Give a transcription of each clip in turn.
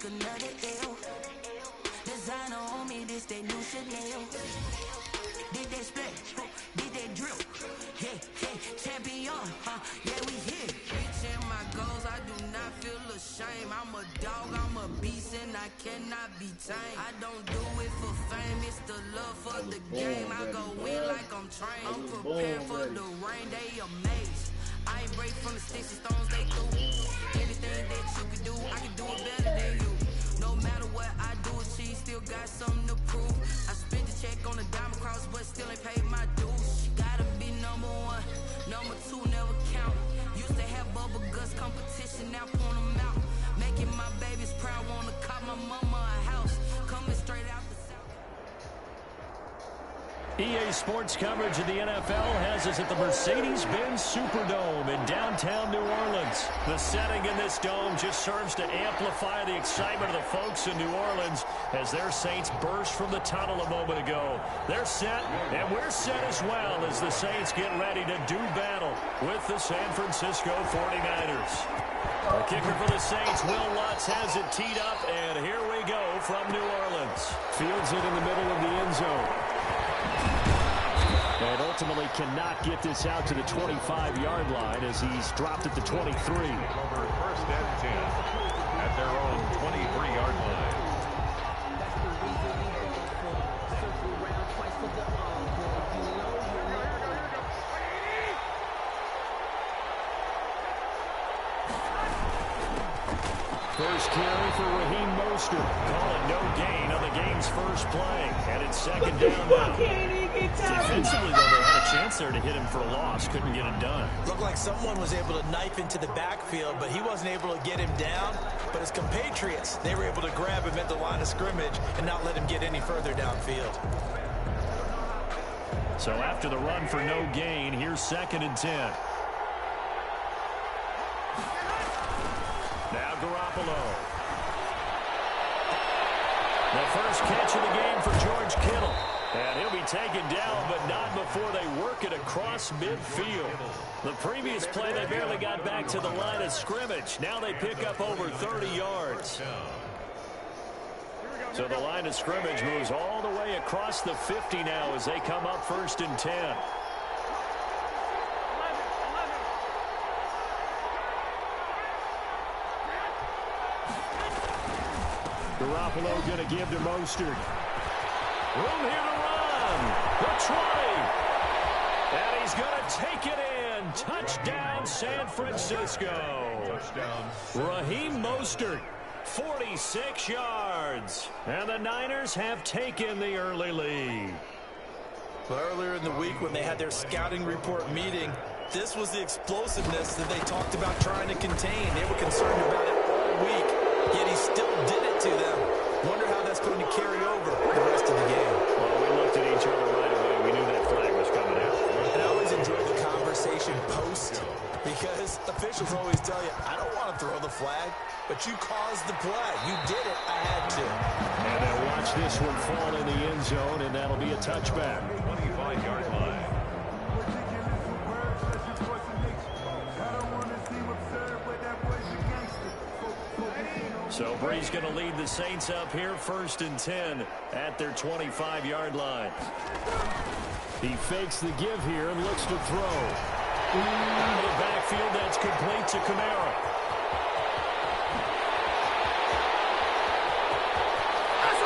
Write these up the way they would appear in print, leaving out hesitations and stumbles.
took another L. Designer on me, this they new Chanel. Did they split? Did they drill? Hey, hey, champion, yeah, we here. Reaching my goals, I do not feel ashamed. I'm a dog, I'm a beast, and I cannot be tamed. I don't do it for fame, it's the love for the game. I go in like I'm trained. I'm prepared for the rain, they amazed. I ain't break from the sticks and stones, they through. Anything that you can do, I can do it better than you. No matter what I do, she still got something to prove. I spent the check on the diamond cross, but still ain't paid my dues. Gotta be number one, number two never count. Used to have bubble guts competition, now point them out. Making my babies proud, wanna cop my mama a house. Coming straight out the south. EA Sports coverage of the NFL has us at the Mercedes-Benz Superdome in downtown New Orleans. The setting in this dome just serves to amplify the excitement of the folks in New Orleans as their Saints burst from the tunnel a moment ago. They're set, and we're set as well as the Saints get ready to do battle with the San Francisco 49ers. The kicker for the Saints, Will Lutz, has it teed up, and here we go from New Orleans. Fields it in the middle of the end zone. And ultimately cannot get this out to the 25-yard line as he's dropped at the 23. Over first and 10 at their own 23-yard line. First carry for Raheem Mostert. Call it no gain on the game's first play. And it's second down now. Defensively, though, they had a chance there to hit him for a loss. Couldn't get it done. Looked like someone was able to knife into the backfield, but he wasn't able to get him down. But his compatriots, they were able to grab him at the line of scrimmage and not let him get any further downfield. So after the run for no gain, here's second and 10. Now Garoppolo. The first catch of the game for George Kittle. And he'll be taken down, but not before they work it across midfield. The previous play, they barely got back to the line of scrimmage. Now they pick up over 30 yards. So the line of scrimmage moves all the way across the 50 now as they come up first and 10. Garoppolo going to give to Mostert. Room here to run. The 20. And he's going to take it in. Touchdown, San Francisco. Touchdown. Raheem Mostert, 46 yards. And the Niners have taken the early lead. But earlier in the week when they had their scouting report meeting, this was the explosiveness that they talked about trying to contain. They were concerned about it all week, yet he still did it to them. Wonder how that's going to carry over the rest of the game. Well, we looked at each other right away. We knew that flag was coming out. And I always enjoy the conversation post because officials always tell you, I don't want to throw the flag, but you caused the play. You did it. I had to. And they'll watch this one fall in the end zone, and that'll be a touchback. 25-yard line. So Bree's going to lead the Saints up here first and 10 at their 25-yard line. He fakes the give here and looks to throw. Out of the backfield, that's complete to Kamara.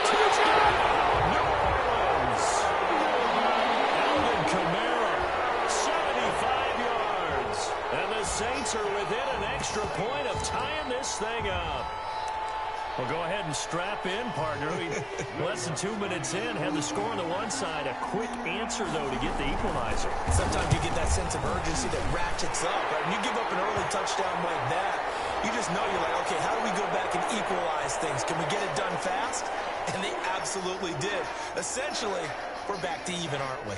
Touchdown, New Orleans. Alvin Kamara, 75 yards. And the Saints are within an extra point of tying this thing up. Well, go ahead and strap in, partner. Less than 2 minutes in, had the score on the one side. A quick answer, though, to get the equalizer. Sometimes you get that sense of urgency that ratchets up. Right? When you give up an early touchdown like that, you just know you're like, okay, how do we go back and equalize things? Can we get it done fast? And they absolutely did. Essentially, we're back to even, aren't we?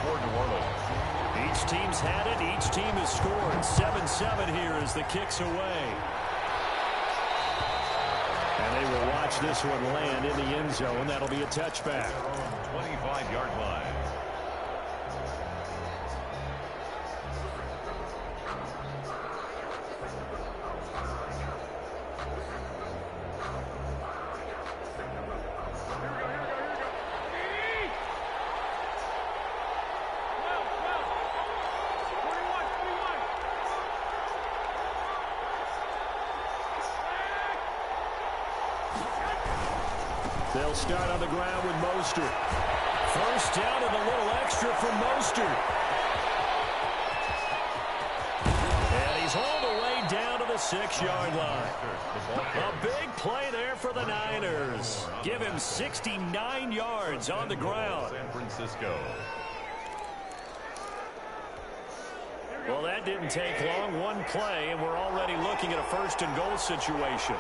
For New Orleans. Each team's had it. Each team has scored. 7-7 here as the kick's away. And they will watch this one land in the end zone. That'll be a touchback. 25-yard line. They'll start on the ground with Mostert. First down and a little extra from Mostert. And he's all the way down to the 6-yard line. A big play there for the Niners. Give him 69 yards on the ground. San Francisco. Well, that didn't take long. One play, and we're already looking at a first-and-goal situation.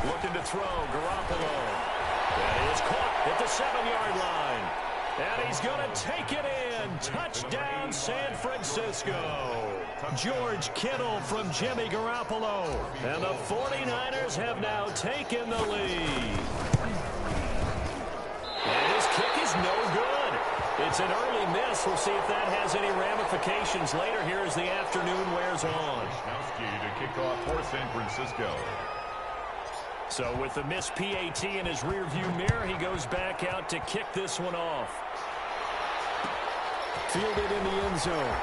Looking to throw, Garoppolo. That is caught at the 7-yard line. And he's going to take it in. Touchdown, San Francisco. George Kittle from Jimmy Garoppolo. And the 49ers have now taken the lead. And his kick is no good. It's an early miss. We'll see if that has any ramifications later here as the afternoon wears on. To kick off for San Francisco. So with the missed PAT in his rearview mirror, he goes back out to kick this one off. Fielded in the end zone.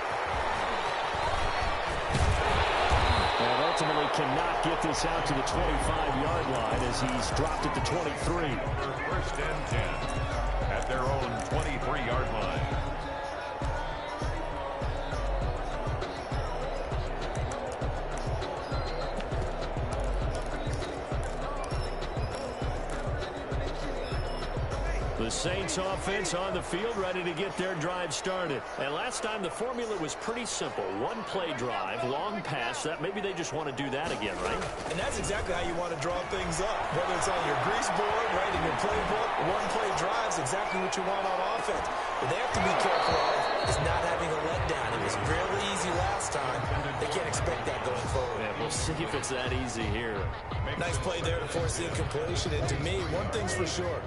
And ultimately cannot get this out to the 25-yard line as he's dropped at the 23. First and 10 at their own 23-yard line. The Saints offense on the field ready to get their drive started. And last time the formula was pretty simple. One play drive, long pass. That maybe they just want to do that again, right? And that's exactly how you want to draw things up. Whether it's on your grease board, right in your playbook, one play drive is exactly what you want on offense. What they have to be careful of is not having a letdown. It was fairly easy last time. They can't expect that going forward. Yeah, we'll see if it's that easy here. Nice play there to force the incompletion. And to me, one thing's for sure.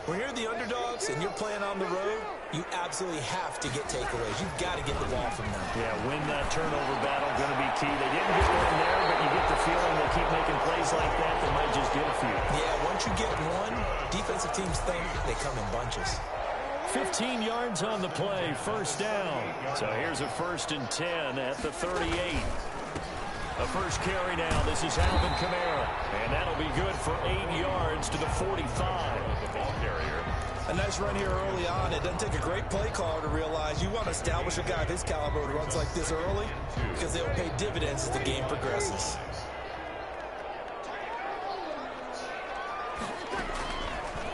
When you're the underdogs and you're playing on the road, you absolutely have to get takeaways. You've got to get the ball from them. Yeah, win that turnover battle, going to be key. They didn't get one there, but you get the feeling they'll keep making plays like that. They might just get a few. Yeah, once you get one, defensive teams think they come in bunches. 15 yards on the play, first down. So here's a 1st and 10 at the 38. The first carry now. This is Alvin Kamara. And that'll be good for 8 yards to the 45. The ball carrier. A nice run here early on. It doesn't take a great play caller to realize you want to establish a guy of his caliber who runs like this early because they'll pay dividends as the game progresses.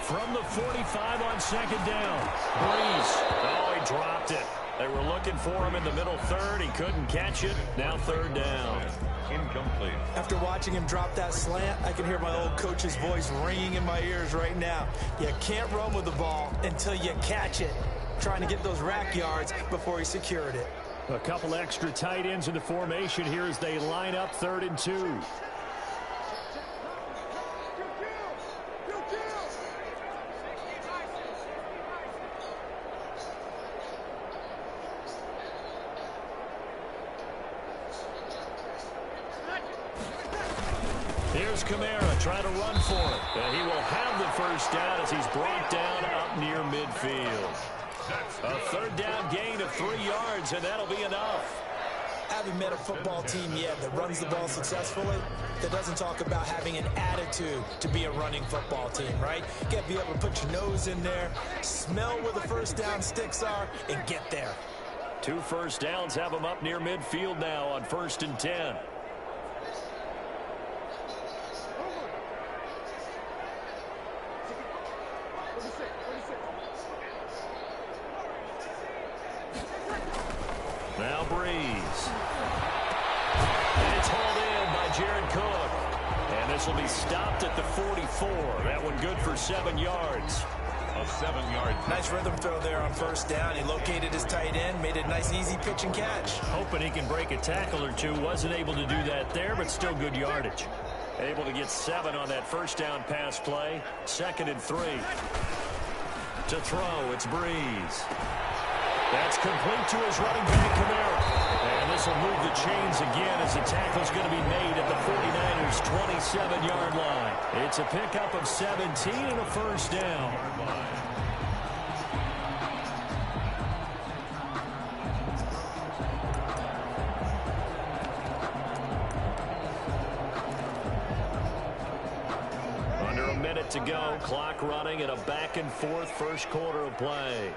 From the 45 on second down. Breeze. Oh, he dropped it. They were looking for him in the middle third. He couldn't catch it. Now third down. Incomplete. After watching him drop that slant, I can hear my old coach's voice ringing in my ears right now. You can't run with the ball until you catch it. Trying to get those rack yards before he secured it. A couple extra tight ends in the formation here as they line up 3rd and 2. Here's Kamara trying to run for it. And he will have the first down as he's brought down up near midfield. A 3rd down gain of 3 yards, and that'll be enough. Haven't met a football team yet that runs the ball successfully, that doesn't talk about having an attitude to be a running football team, right? You got to be able to put your nose in there, smell where the first down sticks are, and get there. 2 first downs have them up near midfield now on 1st and 10. Now Breeze. And it's hauled in by Jared Cook. And this will be stopped at the 44. That one good for 7 yards. A 7-yard. Nice rhythm throw there on first down. He located his tight end, made a nice easy pitch and catch. Hoping he can break a tackle or two. Wasn't able to do that there, but still good yardage. Able to get 7 on that first down pass play. 2nd and 3. To throw, it's Breeze. That's complete to his running back, Kamara. And this will move the chains again as the tackle's going to be made at the 49ers' 27-yard line. It's a pickup of 17 and a first down. Under a minute to go. Clock running in a back-and-forth first quarter of play.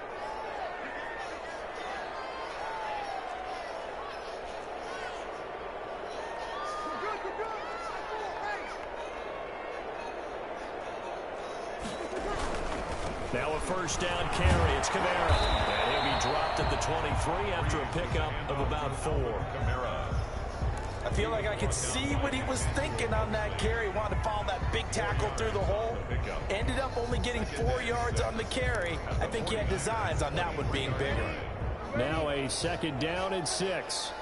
Now a first down carry. It's Kamara. And he'll be dropped at the 23 after a pickup of about 4. I feel like I could see what he was thinking on that carry. Wanted to follow that big tackle through the hole. Ended up only getting 4 yards on the carry. I think he had designs on that one being bigger. Now a 2nd down and 6.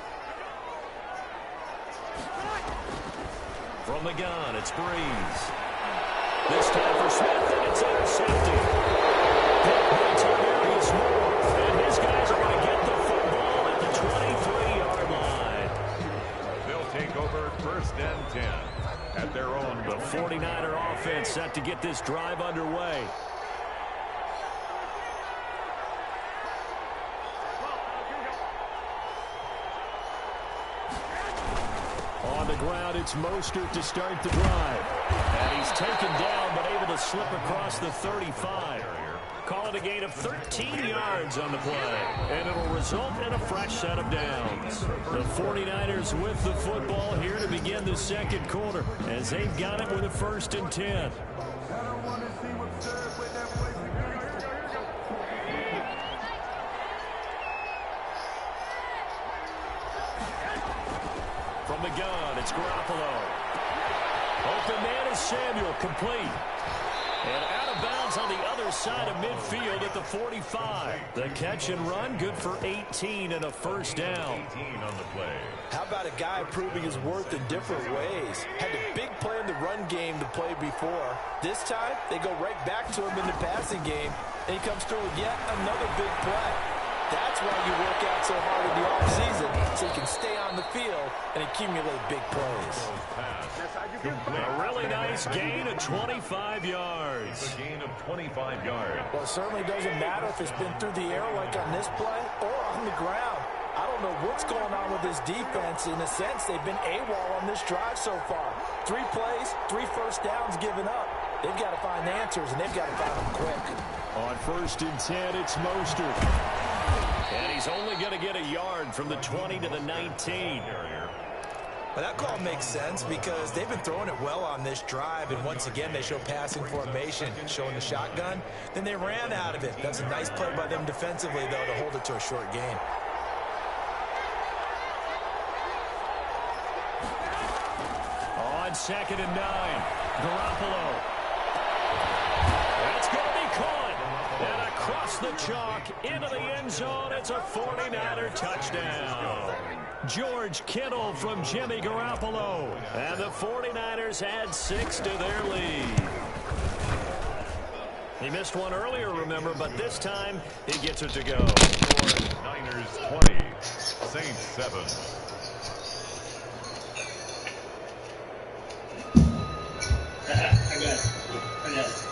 From the gun, it's Breeze. This time for Smith, and it's intercepted. And his guys are going to get the football at the 23-yard line. They'll take over 1st and 10 at their own. The 49er offense set to get this drive underway. On the ground, it's Mostert to start the drive. And he's taken down, but able to slip across the 35. Call it a gain of 13 yards on the play. And it'll result in a fresh set of downs. The 49ers with the football here to begin the second quarter, as they've got it with a 1st and 10. From the gun, it's Garoppolo. Open man is Samuel, complete. And out of bounds on the other side of midfield at the 45. The catch and run, good for 18 and a first down. 18 on the play. How about a guy proving his worth in different ways? Had a big play in the run game to play before. This time, they go right back to him in the passing game, and he comes through with yet another big play. That's why you work out so hard in the offseason, so you can stay on the field and accumulate big plays. A really nice gain of 25 yards. A gain of 25 yards. Well, it certainly doesn't matter if it's been through the air like on this play or on the ground. I don't know what's going on with this defense. In a sense, they've been AWOL on this drive so far. 3 plays, 3 first downs given up. They've got to find answers, and they've got to find them quick. On 1st and 10, it's Mostert. And he's only going to get a yard from the 20 to the 19. Well, that call makes sense because they've been throwing it well on this drive, and once again they show passing formation, showing the shotgun. Then they ran out of it. That's a nice play by them defensively, though, to hold it to a short gain. On 2nd and 9, Garoppolo. That's going to be caught. And across the chalk into the end zone, it's a 49er touchdown. George Kittle from Jimmy Garoppolo. And the 49ers add 6 to their lead. He missed one earlier, remember, but this time he gets it to go. Niners 20, Saints 7. I got it.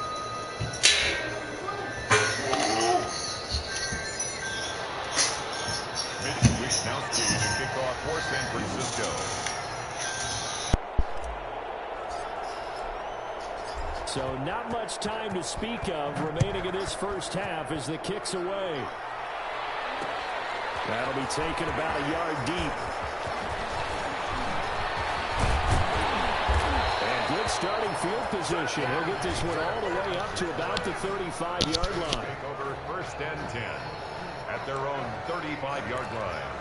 Wisnowski to kick off for San Francisco. So not much time to speak of remaining in this first half as the kick's away. That'll be taken about a yard deep. And good starting field position. He'll get this one all the way up to about the 35-yard line. Take over 1st and 10 at their own 35-yard line.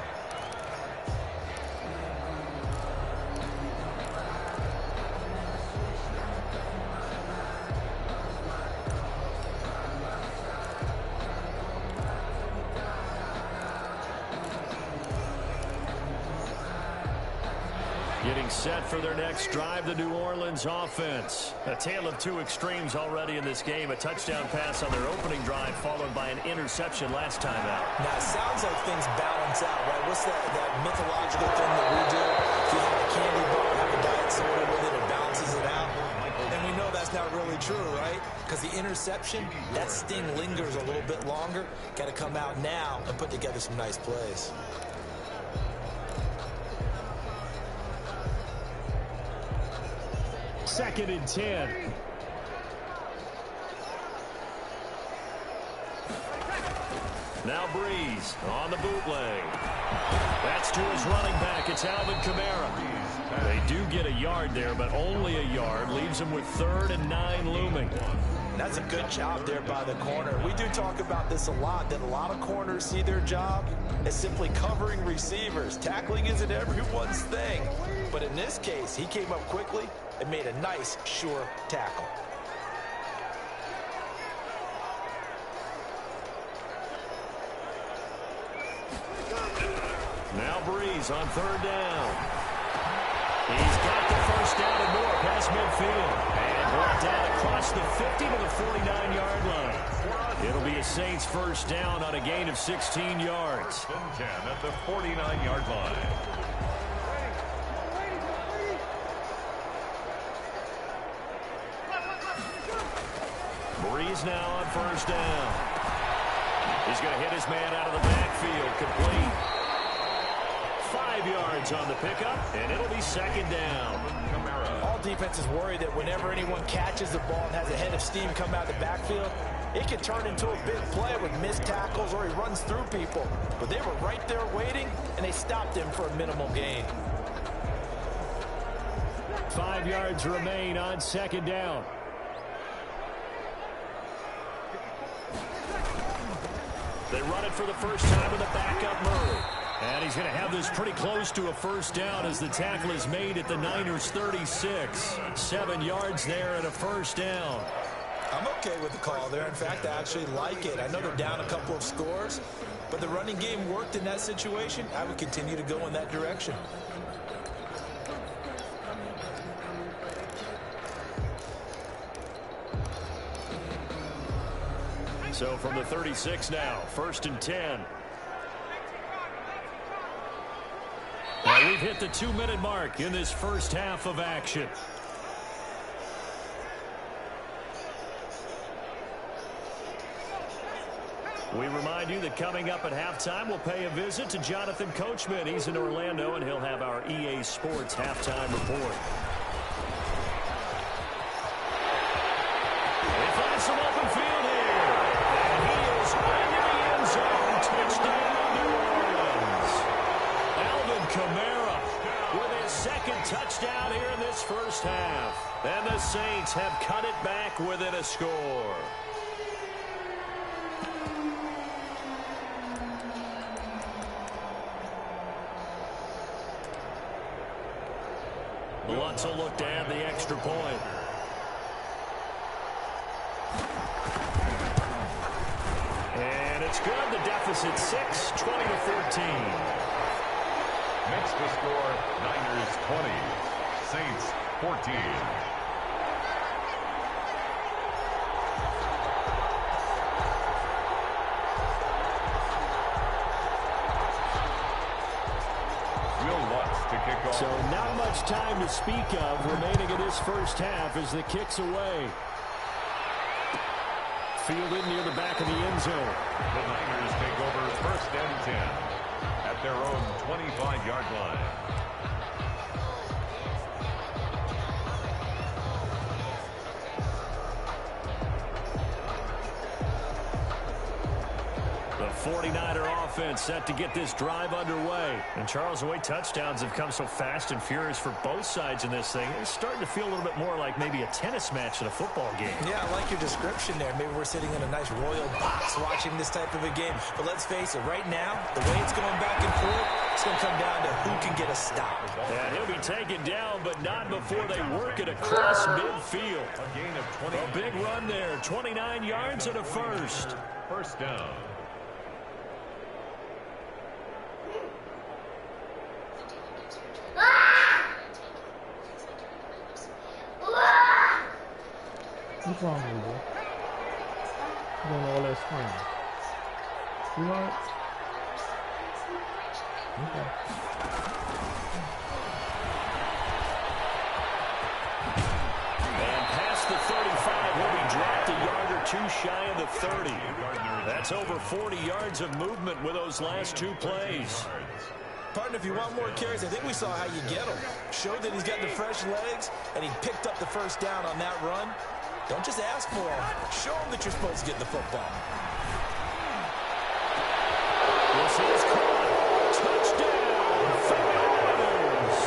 Getting set for their next drive, the New Orleans offense. A tale of two extremes already in this game. A touchdown pass on their opening drive, followed by an interception last time out. Now, it sounds like things balance out, right? What's that mythological thing that we do? If you have a candy bar, have a diet soda with it, it balances it out. And we know that's not really true, right? Because the interception, that sting lingers a little bit longer. Got to come out now and put together some nice plays. Second and 10. Now Breeze on the bootleg. That's to his running back. It's Alvin Kamara. They do get a yard there, but only a yard. Leaves him with 3rd and 9 looming. That's a good job there by the corner. We do talk about this a lot, that a lot of corners see their job as simply covering receivers. Tackling isn't everyone's thing. But in this case, he came up quickly and made a nice, sure tackle. Now Breeze on 3rd down. He's got the first down and more past midfield. And brought down across the 50 to the 49-yard line. It'll be a Saints first down on a gain of 16 yards. 10 at the 49-yard line. Breeze now on first down. He's going to hit his man out of the backfield. Complete. 5 yards on the pickup, and it'll be 2nd down. All defenses worry that whenever anyone catches the ball and has a head of steam come out of the backfield, it can turn into a big play with missed tackles or he runs through people. But they were right there waiting, and they stopped him for a minimal gain. 5 yards remain on 2nd down. They run it for the first time with a backup Murray. And he's going to have this pretty close to a first down as the tackle is made at the Niners' 36. 7 yards there and a first down. I'm okay with the call there. In fact, I actually like it. I know they're down a couple of scores, but the running game worked in that situation. I would continue to go in that direction. So from the 36 now, 1st and 10. Now we've hit the 2-minute mark in this first half of action. We remind you that coming up at halftime, we'll pay a visit to Jonathan Coachman. He's in Orlando, and he'll have our EA Sports halftime report. They find some open field here. And he is into the end zone. Touchdown, New Orleans. Alvin Kamara with his 2nd touchdown here in this first half. And the Saints have cut it back within a score. Lutz will look to add the extra point. And it's good. The deficit 6, 20-14. Makes the score Niners 20, Saints 14. So not much time to speak of remaining in this first half as the kick's away. Fielded near the back of the end zone. The Niners take over 1st and 10 at their own 25-yard line. The 49er offense set to get this drive underway. And Charles, the way touchdowns have come so fast and furious for both sides in this thing, it's starting to feel a little bit more like maybe a tennis match in a football game. Yeah, I like your description there. Maybe we're sitting in a nice royal box watching this type of a game. But let's face it, right now, the way it's going back and forth, it's going to come down to who can get a stop. Yeah, he'll be taken down, but not before they work it across midfield. A gain of 20. A big run there, 29 yards and a first. First down. What's wrong with you? Doing all that swing. You alright? Okay. And past the 35, he'll be dropped a yard or two shy of the 30. That's over 40 yards of movement with those last two plays. Partner, if you want more carries, I think we saw how you get them. Showed that he's got the fresh legs, and he picked up the first down on that run. Don't just ask for him. Show him that you're supposed to get the football. This is caught. Touchdown, Falcons.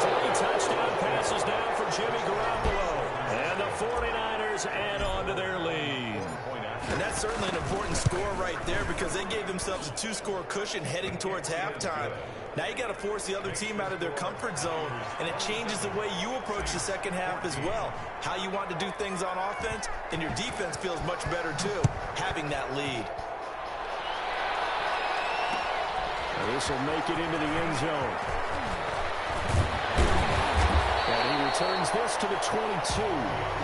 3 touchdown passes now for Jimmy Garoppolo. And the 49ers add on to their lead. And that's certainly an important score right there because they gave themselves a 2-score cushion heading towards halftime. Now you got to force the other team out of their comfort zone, and it changes the way you approach the second half as well. How you want to do things on offense, and your defense feels much better too, having that lead. This will make it into the end zone. And he returns this to the 22.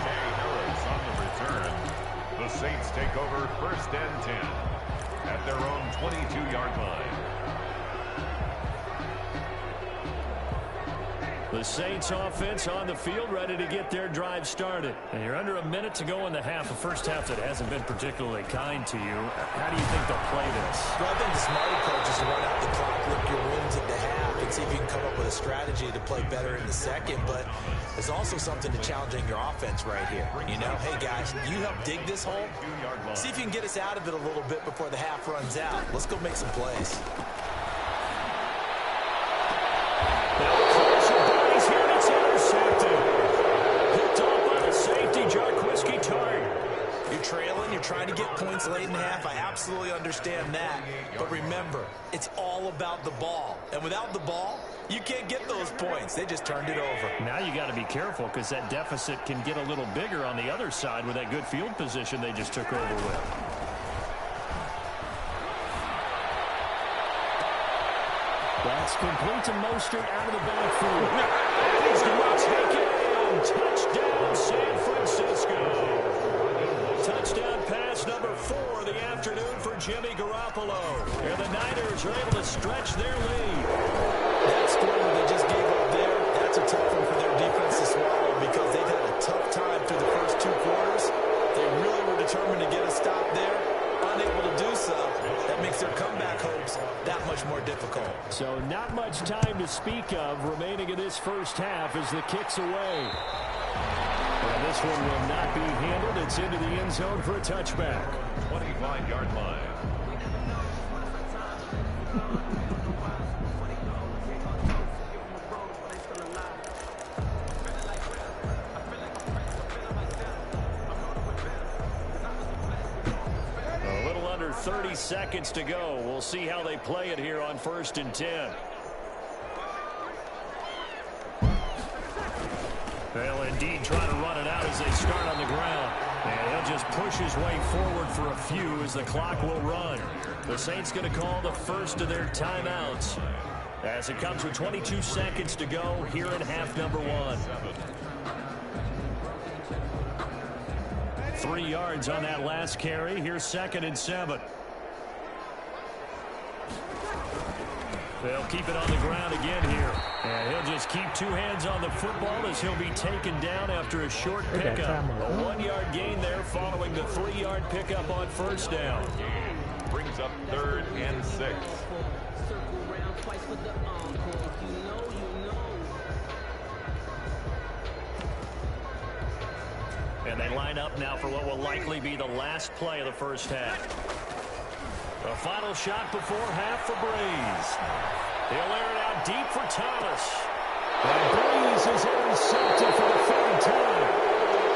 Harris on the return. The Saints take over 1st and 10 at their own 22-yard line. The Saints offense on the field, ready to get their drive started. And you're under a minute to go in the half, a first half that hasn't been particularly kind to you. How do you think they'll play this? Well, I think the smart approach is to run out the clock, lick your wins at the half, and see if you can come up with a strategy to play better in the second. But there's also something to challenging your offense right here. You know, hey, guys, you help dig this hole. See if you can get us out of it a little bit before the half runs out. Let's go make some plays. You're trailing, you're trying to get points late in half. I absolutely understand that. But remember, it's all about the ball. And without the ball, you can't get those points. They just turned it over. Now you got to be careful because that deficit can get a little bigger on the other side with that good field position they just took over with. That's complete to Mostert out of the backfield. And he's going to take it in. Touchdown, San Francisco. Touchdown pass number 4 of the afternoon for Jimmy Garoppolo. And the Niners are able to stretch their lead. That score that they just gave up there, that's a tough one for their defense to swallow because they've had a tough time through the first 2 quarters. They really were determined to get a stop there. Unable to do so, that makes their comeback hopes that much more difficult. So not much time to speak of remaining in this first half as the kick's away. And this one will not be handled. It's into the end zone for a touchback. 25-yard line. A little under 30 seconds to go. We'll see how they play it here on 1st and 10. They'll indeed try to run it out as they start on the ground. And he'll just push his way forward for a few as the clock will run. The Saints going to call the first of their timeouts as it comes with 22 seconds to go here in half number 1. 3 yards on that last carry. Here's 2nd and 7. They'll keep it on the ground again here. And he'll just keep 2 hands on the football as he'll be taken down after a short pickup. A 1-yard gain there following the 3-yard pickup on 1st down. Brings up 3rd and 6. And they line up now for what will likely be the last play of the first half. A final shot before half for Breeze. He'll air it out deep for Thomas. And Breeze is intercepted for the 3rd time.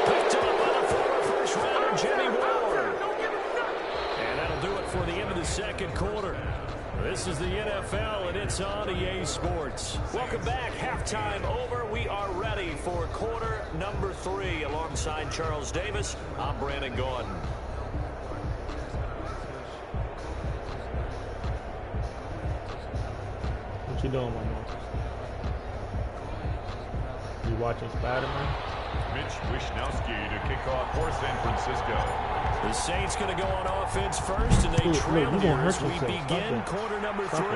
Picked up by the former first-rounder Jimmy Ward. And that'll do it for the end of the second quarter. This is the NFL, and it's on EA Sports. Welcome back. Halftime over. We are ready for quarter number 3. Alongside Charles Davis, I'm Brandon Gordon. What you doing, my man? You watching Spider-Man? Mitch Wishnowski to kick off for San Francisco. The Saints going to go on offense first, and they trail here as we begin quarter number 3.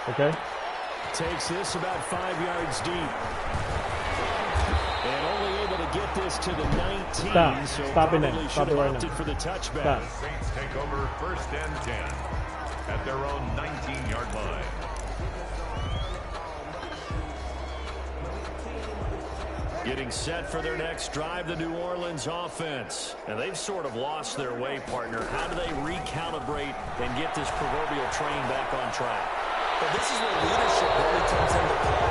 Okay. Takes this about 5 yards deep. And only able to get this to the 19. So Stop it now. probably Stop should it have right opted now. for the touchback. Stop. The Saints take over 1st and 10 at their own 19-yard line. Getting set for their next drive, the New Orleans offense. And they've sort of lost their way, partner. How do they recalibrate and get this proverbial train back on track? Well, this is where leadership really comes into play.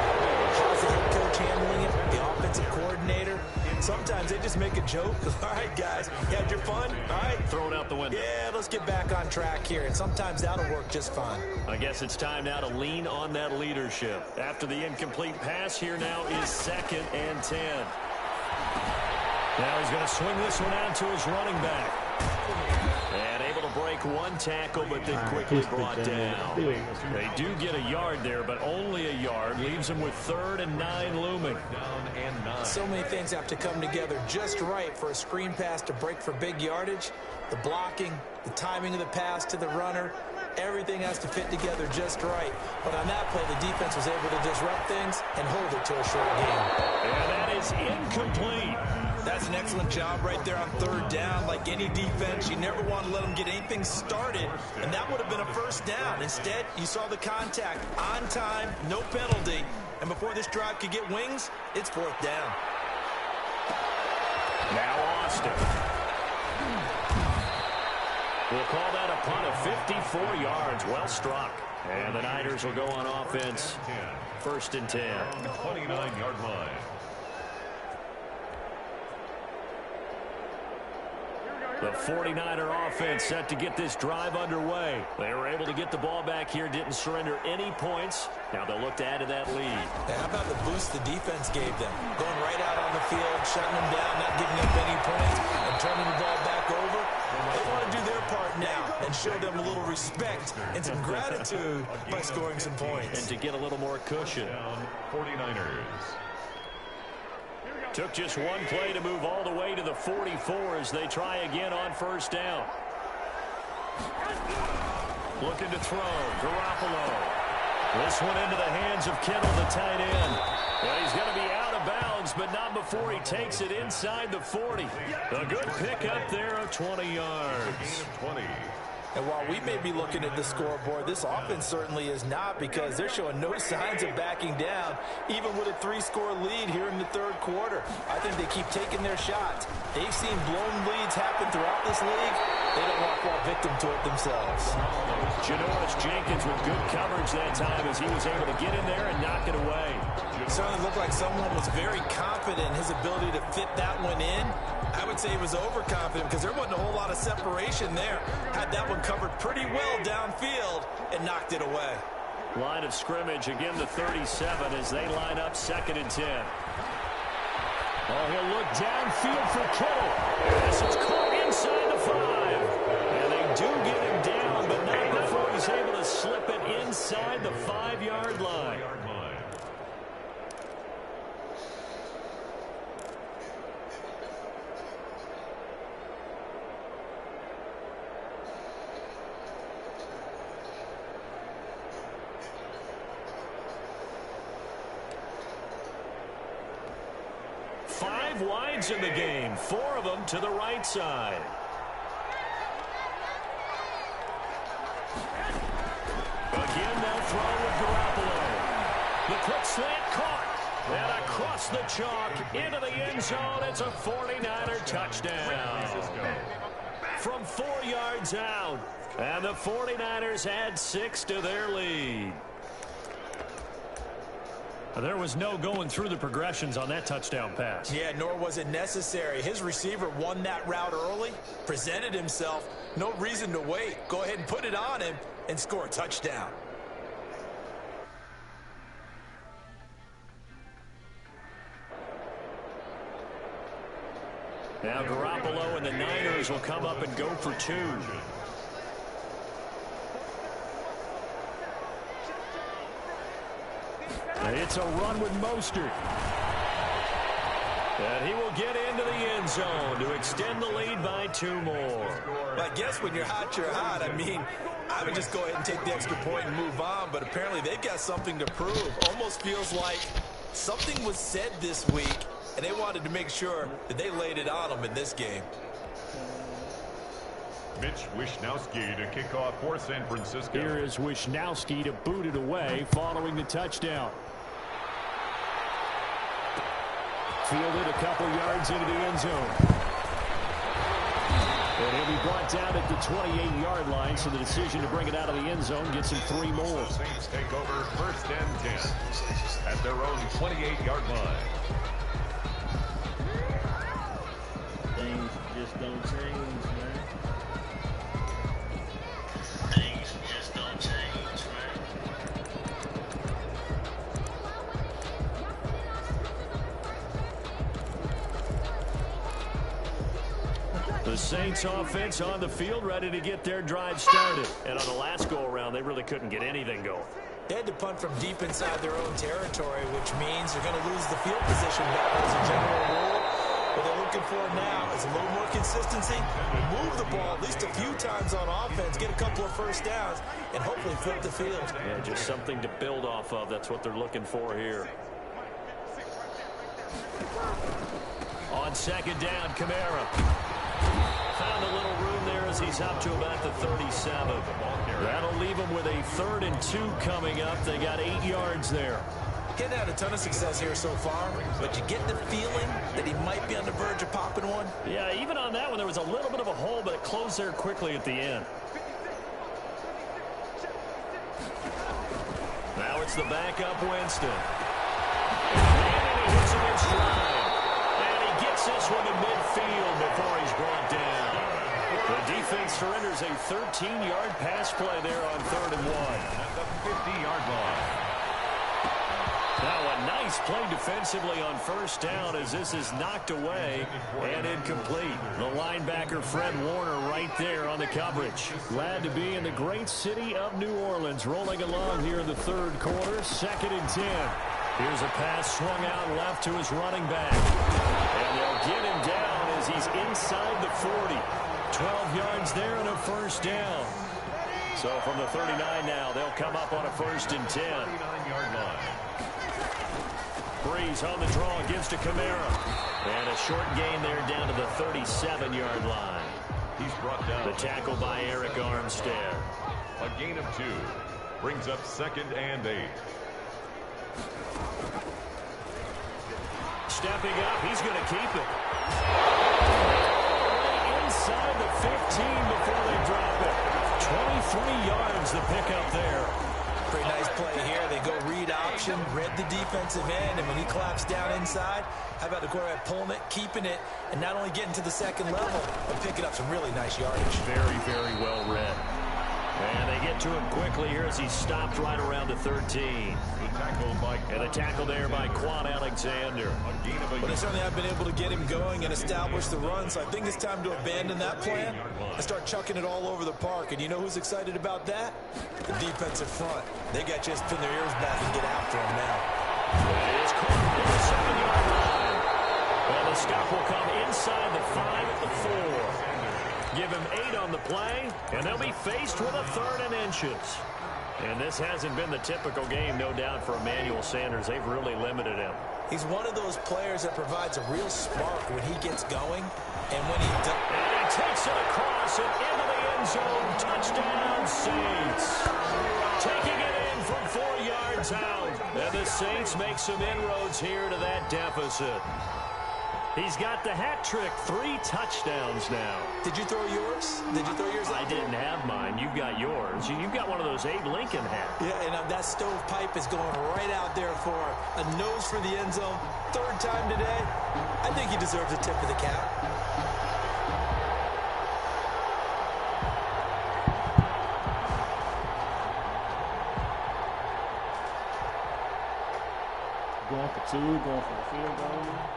How's the head coach handling it? The offensive coordinator? Sometimes they just make a joke. All right, guys, you had your fun? All right. Throw it out the window. Yeah, let's get back on track here. And sometimes that'll work just fine. I guess it's time now to lean on that leadership. After the incomplete pass, here now is 2nd and 10. Now he's going to swing this one out to his running back. And able to break one tackle, but then quickly brought down. They do get a yard there, but only a yard. Leaves them with 3rd and 9 looming. Down and 9. So many things have to come together just right for a screen pass to break for big yardage. The blocking, the timing of the pass to the runner, everything has to fit together just right. But on that play, the defense was able to disrupt things and hold it to a short game. And that is incomplete. That's an excellent job right there on 3rd down. Like any defense, you never want to let them get anything started, and that would have been a 1st down. Instead, you saw the contact on time, no penalty, and before this drive could get wings, it's 4th down. Now Austin. We'll call that a punt of 54 yards. Well struck. And the Niners will go on offense. 1st and 10. 29-yard line. The 49er offense set to get this drive underway. They were able to get the ball back here, didn't surrender any points. Now they'll look to add to that lead. How about the boost the defense gave them? Going right out on the field, shutting them down, not giving up any points, and turning the ball back over. They want to do their part now and show them a little respect and some gratitude by scoring some points. And to get a little more cushion. Down 49ers. Took just one play to move all the way to the 44 as they try again on 1st down. Looking to throw. Garoppolo. This one into the hands of Kittle, the tight end. Well, he's going to be out of bounds, but not before he takes it inside the 40. A good pickup there of 20 yards. 20. And while we may be looking at the scoreboard, this offense certainly is not, because they're showing no signs of backing down, even with a 3-score lead here in the 3rd quarter. I think they keep taking their shots. They've seen blown leads happen throughout this league. They don't want to fall victim to it themselves. Janoris Jenkins with good coverage that time as he was able to get in there and knock it away. It certainly looked like someone was very confident in his ability to fit that one in. I would say he was overconfident because there wasn't a whole lot of separation there. Had that one covered pretty well downfield and knocked it away. Line of scrimmage again to 37 as they line up 2nd and 10. Oh, he'll look downfield for Kittle. This is caught inside the 5. And they do get him down, but not before he's able to slip it inside the 5-yard line. Five wides in the game, 4 of them to the right side. Again, they'll throw with Garoppolo. The quick slant caught. And across the chalk into the end zone. It's a 49er touchdown. From 4 yards out. And the 49ers add 6 to their lead. There was no going through the progressions on that touchdown pass. Yeah, nor was it necessary. His receiver won that route early, presented himself. No reason to wait. Go ahead and put it on him and score a touchdown. Now Garoppolo and the Niners will come up and go for 2. It's a run with Mostert. And he will get into the end zone to extend the lead by 2 more. Well, I guess when you're hot, you're hot. I mean, I would just go ahead and take the extra point and move on, but apparently they've got something to prove. Almost feels like something was said this week, and they wanted to make sure that they laid it on them in this game. Mitch Wishnowsky to kick off for San Francisco. Here is Wishnowsky to boot it away following the touchdown. Fielded a couple yards into the end zone. And he'll be brought down at the 28-yard line, so the decision to bring it out of the end zone gets him 3 more. The Saints take over 1st and 10 at their own 28-yard line. Things just don't change, man. Things just don't change, man. The Saints offense on the field, ready to get their drive started. And on the last go-around, they really couldn't get anything going. They had to punt from deep inside their own territory, which means they're going to lose the field position battle as a general rule. What they're looking for now is a little more consistency, move the ball at least a few times on offense, get a couple of first downs, and hopefully flip the field. Yeah, just something to build off of. That's what they're looking for here. On 2nd down, Kamara. Found a little room there as he's up to about the 37. That'll leave him with a 3rd and 2 coming up. They got 8 yards there. He hadn't had a ton of success here so far, but you get the feeling that he might be on the verge of popping one. Yeah, even on that one, there was a little bit of a hole, but it closed there quickly at the end. Now it's the backup Winston. And he hits him in stride. And he gets this one to midfield before he's brought down. The defense surrenders a 13-yard pass play there on 3rd and 1. At the 50-yard line. Now a nice play defensively on 1st down as this is knocked away and incomplete. The linebacker Fred Warner right there on the coverage. Glad to be in the great city of New Orleans, rolling along here in the 3rd quarter, 2nd and 10. Here's a pass swung out left to his running back. And they'll get him down as he's inside the 40. 12 yards there and a 1st down. So from the 39 now, they'll come up on a 1st and 10. 39-yard line. Breeze on the draw, gives to Kamara. And a short gain there down to the 37-yard line. He's brought down. The tackle by Eric Armstead. A gain of 2. Brings up 2nd and 8. Stepping up, he's going to keep it. Inside the 15 before they drop it. 23 yards the pickup there. Pretty nice play here. They go read option, read the defensive end, and when he claps down inside, how about the quarterback pulling it, keeping it, and not only getting to the 2nd level, but picking up some really nice yardage. Very, very well read. And they get to him quickly here as he stopped right around the 13. And the tackle there by Quan Alexander. But they certainly have been able to get him going and establish the run, so I think it's time to abandon that plan and start chucking it all over the park. And you know who's excited about that? The defensive front. They got to just pin their ears back and get after him now. It is caught at the 7-yard line. Well, the stop will come inside the 5 at the 4. Give him 8 on the play, and they'll be faced with a 3rd and inches. And this hasn't been the typical game, no doubt, for Emmanuel Sanders. They've really limited him. He's one of those players that provides a real spark when he gets going, and when he does. And he takes it across and into the end zone. Touchdown, Saints. Taking it in from 4 yards out. And the Saints make some inroads here to that deficit. He's got the hat trick, 3 touchdowns now. Did you throw yours? Did you throw yours out? I didn't have mine. You've got yours. You've got one of those Abe Lincoln hats. Yeah, and that stovepipe is going right out there for a nose for the end zone. 3rd time today. I think he deserves a tip of the cap. Going for 2, going for a field goal.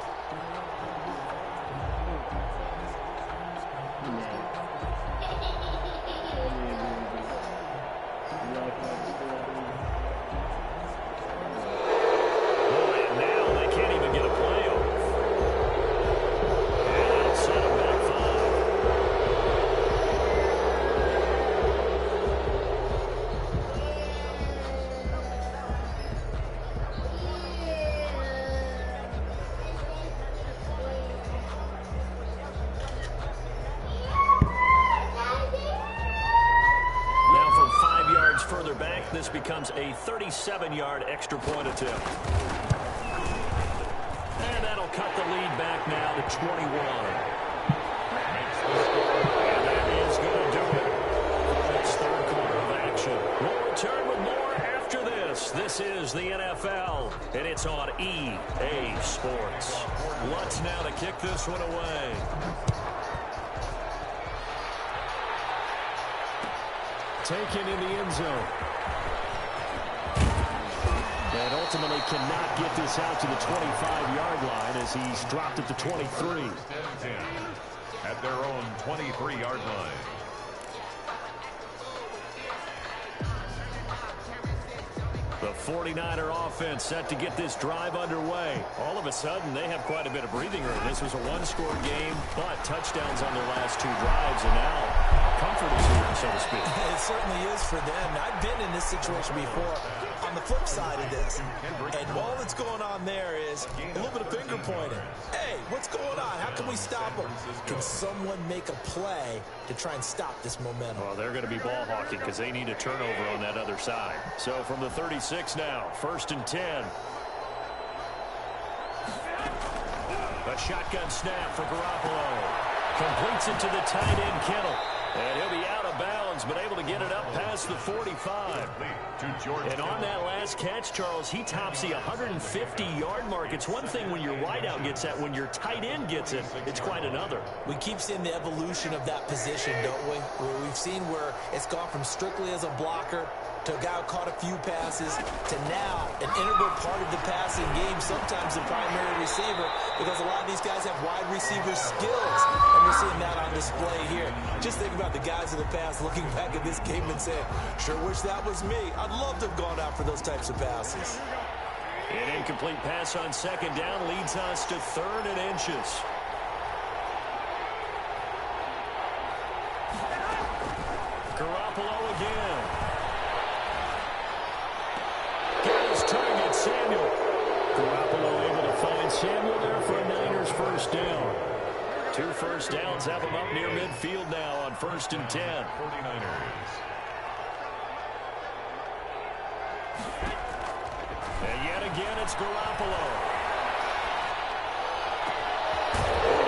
becomes a 37-yard extra point attempt. And that'll cut the lead back now to 21. And that is going to do it for this third quarter of action. We'll return with more after this. This is the NFL, and it's on EA Sports. Lutz now to kick this one away. Taken in the end zone. And ultimately cannot get this out to the 25-yard line as he's dropped at the 23. At their own 23-yard line. The 49er offense set to get this drive underway. All of a sudden, they have quite a bit of breathing room. This was a one-score game, but touchdowns on their last two drives, and now comfort is here, so to speak. It certainly is for them. I've been in this situation before on the flip side of this. And all that's going on there is a little bit of finger pointing. Hey, what's going on? How can we stop them? Can someone make a play to try and stop this momentum? Well, they're going to be ball hawking because they need a turnover on that other side. So from the 36 now, 1st and 10. A shotgun snap for Garoppolo. Completes it to the tight end, Kittle. And he'll be out of bounds, but able to get it up past the 45. And on that last catch, Charles, he tops the 150-yard mark. It's one thing when your wideout gets that. When your tight end gets it, it's quite another. We keep seeing the evolution of that position, don't we? Where we've seen where it's gone from strictly as a blocker to a guy who caught a few passes to now an integral part of the passing game, sometimes the primary receiver, because a lot of these guys have wide receiver skills, and we're seeing that on display here. Just think about the guys in the past looking back at this game and saying, sure wish that was me. I'd love to have gone out for those types of passes. An incomplete pass on 2nd down leads us to 3rd and inches. Garoppolo again. Target Samuel. Garoppolo able to find Samuel there for a Niners first down. 2 first downs have him up near midfield now on 1st and 10. 49ers. And yet again, it's Garoppolo.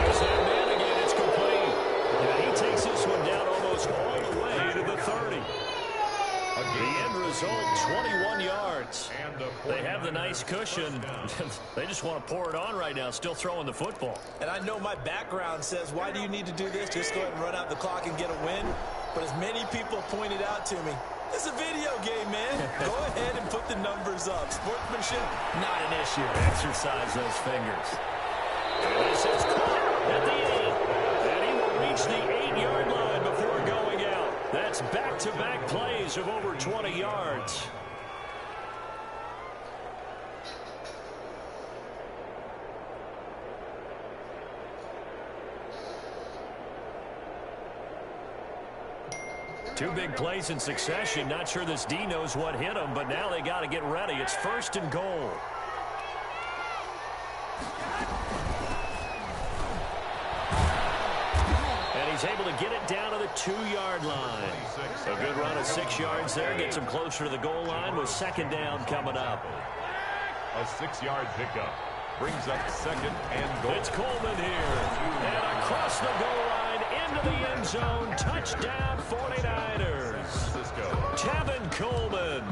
There's that man again. It's complete. And he takes this one down almost all the way to the 30. The end result, 21 yards. They have the nice cushion. They just want to pour it on right now, still throwing the football. And I know my background says, why do you need to do this? Just go ahead and run out the clock and get a win. But as many people pointed out to me, it's a video game, man. Go ahead and put the numbers up. Sportsmanship, not an issue. Exercise those fingers. And this is caught at the 8. And he will reach the 8-yard line before going out. That's back-to-back plays of over 20 yards. Two big plays in succession. Not sure this D knows what hit him, but now they got to get ready. It's 1st and goal. And he's able to get it down to the 2-yard line. A good run of 6 yards there. Gets him closer to the goal line with 2nd down coming up. A 6-yard pickup brings up 2nd and goal. It's Coleman here. And across the goal line into the end zone. Touchdown 49ers. Tevin Coleman.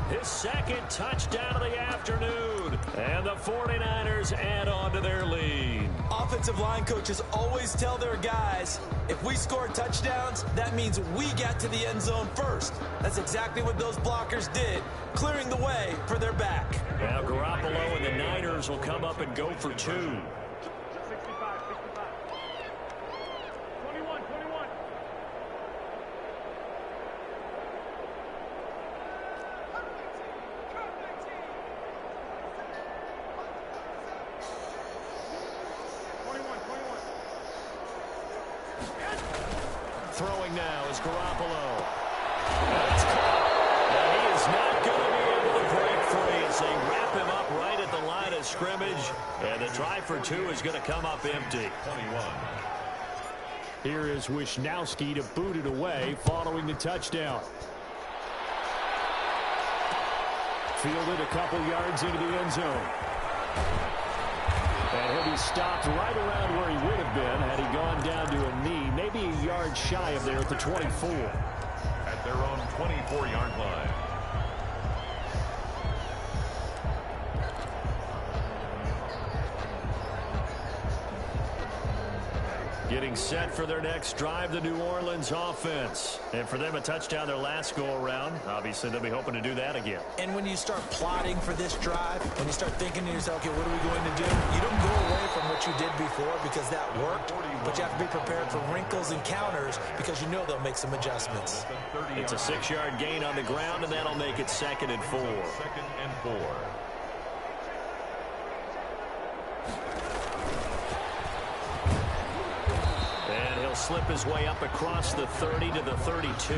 His 2nd touchdown of the afternoon. And the 49ers add on to their lead. Offensive line coaches always tell their guys, if we score touchdowns, that means we get to the end zone first. That's exactly what those blockers did, clearing the way for their back. Now Garoppolo and the Niners will come up and go for 2. Throwing now is Garoppolo. That's caught. And he is not going to be able to break free as they wrap him up right at the line of scrimmage. And the try for 2 is going to come up empty. 21. Here is Wisnowski to boot it away following the touchdown. Fielded a couple yards into the end zone. And he'll be stopped right around where he would have been had he gone down to a knee, maybe a yard shy of there at the 24. At their own 24-yard line. Getting set for their next drive, the New Orleans offense. And for them, a touchdown their last go-around. Obviously, they'll be hoping to do that again. And when you start plotting for this drive, when you start thinking to yourself, okay, what are we going to do? You don't go away from what you did before because that worked, but you have to be prepared for wrinkles and counters because you know they'll make some adjustments. It's a 6-yard gain on the ground, and that'll make it 2nd and 4. 2nd and 4. And he'll slip his way up across the 30 to the 32.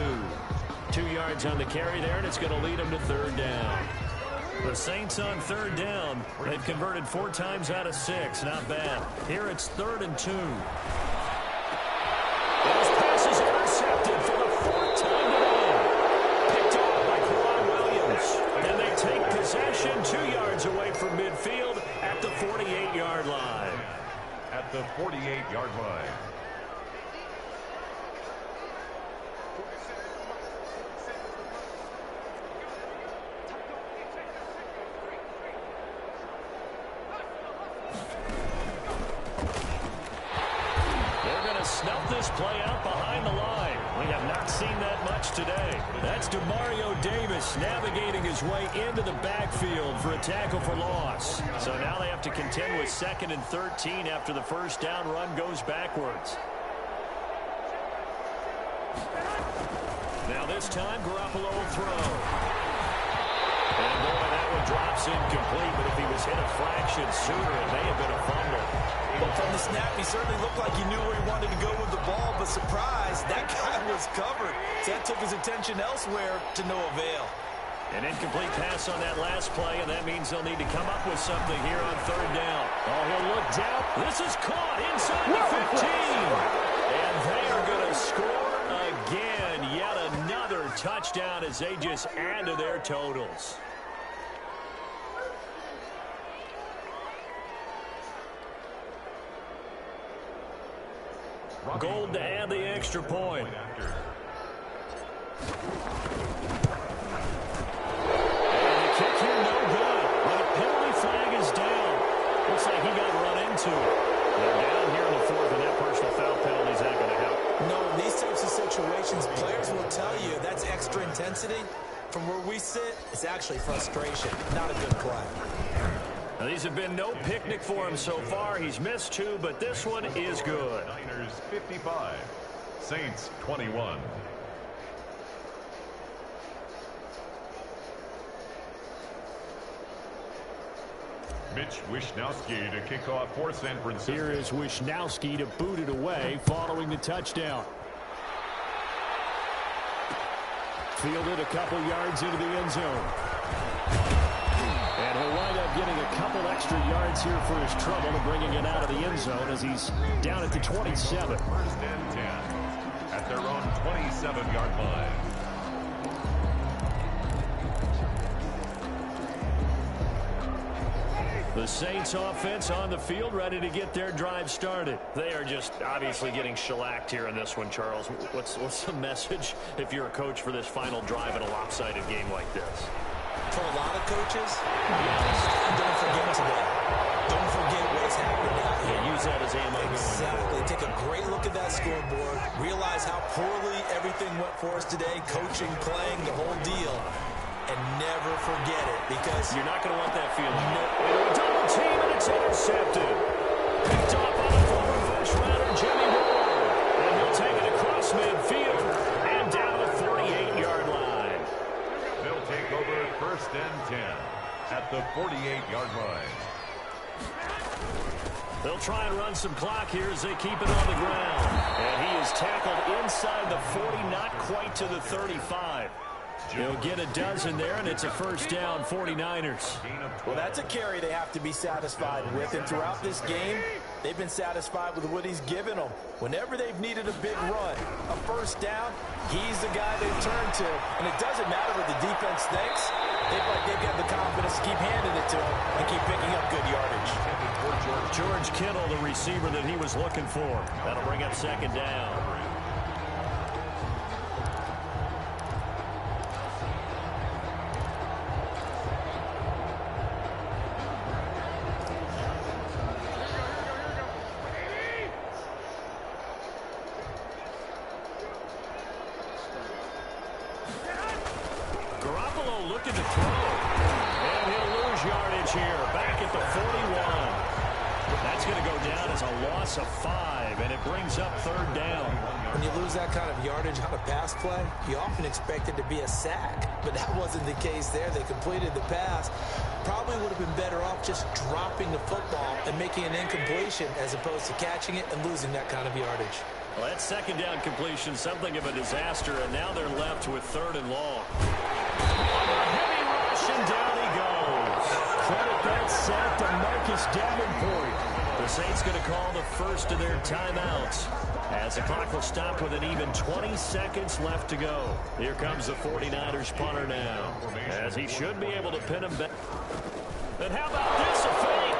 2 yards on the carry there, and it's going to lead him to 3rd down. The Saints on 3rd down. They've converted 4 times out of 6. Not bad. Here it's 3rd and 2. This pass is intercepted for the 4th time today. Picked off by Quran Williams. And they take possession 2 yards away from midfield at the 48-yard line. At the 48-yard line. Snuff this play out behind the line. We have not seen that much today. That's DeMario Davis navigating his way into the backfield for a tackle for loss. So now they have to contend with 2nd and 13 after the first down run goes backwards. Now this time, Garoppolo will throw. And boy, that one drops incomplete, but if he was hit a fraction sooner, it may have been a fumble. Well, from the snap, he certainly looked like he knew where he wanted to go with the ball, but surprise, that guy was covered. So that took his attention elsewhere to no avail. An incomplete pass on that last play, and that means they'll need to come up with something here on 3rd down. Oh, he'll look down. This is caught inside the 15. And they are going to score again. Yet another touchdown as they just add to their totals. Gold to add the extra point. And the kick here, no good. But a penalty flag is down. Looks like he got run into. They're down here in the 4th, and that personal foul penalty is not going to help. No, in these types of situations, players will tell you that's extra intensity. From where we sit, it's actually frustration, not a good play. Now, these have been no picnic for him so far. He's missed 2, but this one is good. Niners 55, Saints 21. Mitch Wishnowsky to kick off for San Francisco. Here is Wishnowsky to boot it away following the touchdown. Fielded a couple yards into the end zone. And he'll wind up getting a couple extra yards here for his trouble and bringing it out of the end zone as he's down at the 27. 1st and 10 at their own 27-yard line. The Saints offense on the field ready to get their drive started. They are just obviously getting shellacked here in this one, Charles. What's the message if you're a coach for this final drive in a lopsided game like this? For a lot of coaches, don't forget today. Don't forget what's happened out here. Yeah, use that as ammo. Exactly. Take a great look at that scoreboard. Realize how poorly everything went for us today. Coaching, playing, the whole deal. And never forget it because you're not going to want that feeling. Double team, and it's intercepted. Picked off on a former first rounder, Jimmy Ward. And he'll take it across midfield and down the 48-yard line. They'll take over 1st and 10 at the 48-yard line. They'll try and run some clock here as they keep it on the ground. And he is tackled inside the 40, not quite to the 35. He'll get a dozen there, and it's a 1st down, 49ers. Well, that's a carry they have to be satisfied with. And throughout this game, they've been satisfied with what he's given them. Whenever they've needed a big run, a 1st down, he's the guy they've turned to. And it doesn't matter what the defense thinks. They've got the has to keep handing it to him and keep picking up good yardage. George Kittle, the receiver that he was looking for. That'll bring up second down. Garoppolo looking to throw. And he'll lose yardage here. Back at the 41. That's going to go down as a loss of 5, and it brings up third down. When you lose that kind of yardage on a pass play, you often expect it to be a sack, but that wasn't the case there. They completed the pass. Probably would have been better off just dropping the football and making an incompletion as opposed to catching it and losing that kind of yardage. Well, that second down completion, something of a disaster, and now they're left with third and long. Heavy rush, and down he goes. Credit that sack to Marcus Davenport. The Saints going to call the first of their timeouts as the clock will stop with an even 20 seconds left to go. Here comes the 49ers punter now, as he should be able to pin him back. And how about this, a fake?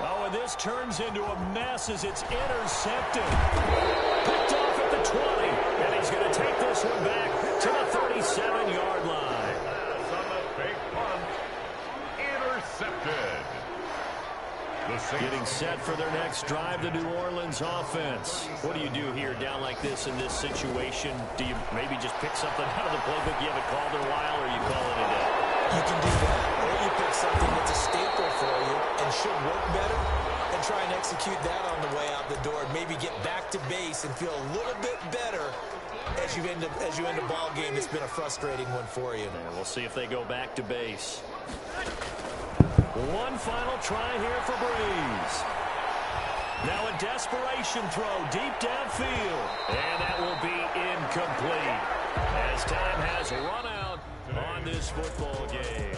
Oh, and this turns into a mess as it's intercepted. Picked off at the 20, and he's going to take this one back to the 37-yard line. Intercepted. Getting set for their next drive, the New Orleans offense. What do you do here down like this in this situation? Do you maybe just pick something out of the playbook you haven't called in a while, or you call it a day? You can do that, or you pick something that's a staple for you and should work better and try and execute that on the way out the door and maybe get back to base and feel a little bit better as you end a ball game that's been a frustrating one for you. And we'll see if they go back to base. One final try here for Breeze. Now a desperation throw deep downfield. And that will be incomplete as time has run out on this football game.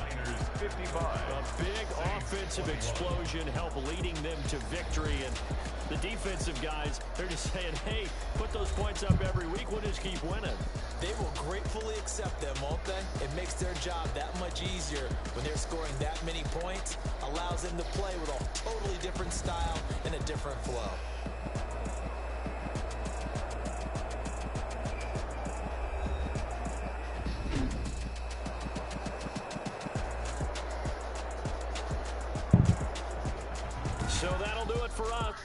55. A big offensive explosion help leading them to victory. And the defensive guys, they're just saying, hey, put those points up every week. We'll just keep winning. They will gratefully accept them, won't they? It makes their job that much easier when they're scoring that many points. Allows them to play with a totally different style and a different flow. So that'll do it for us.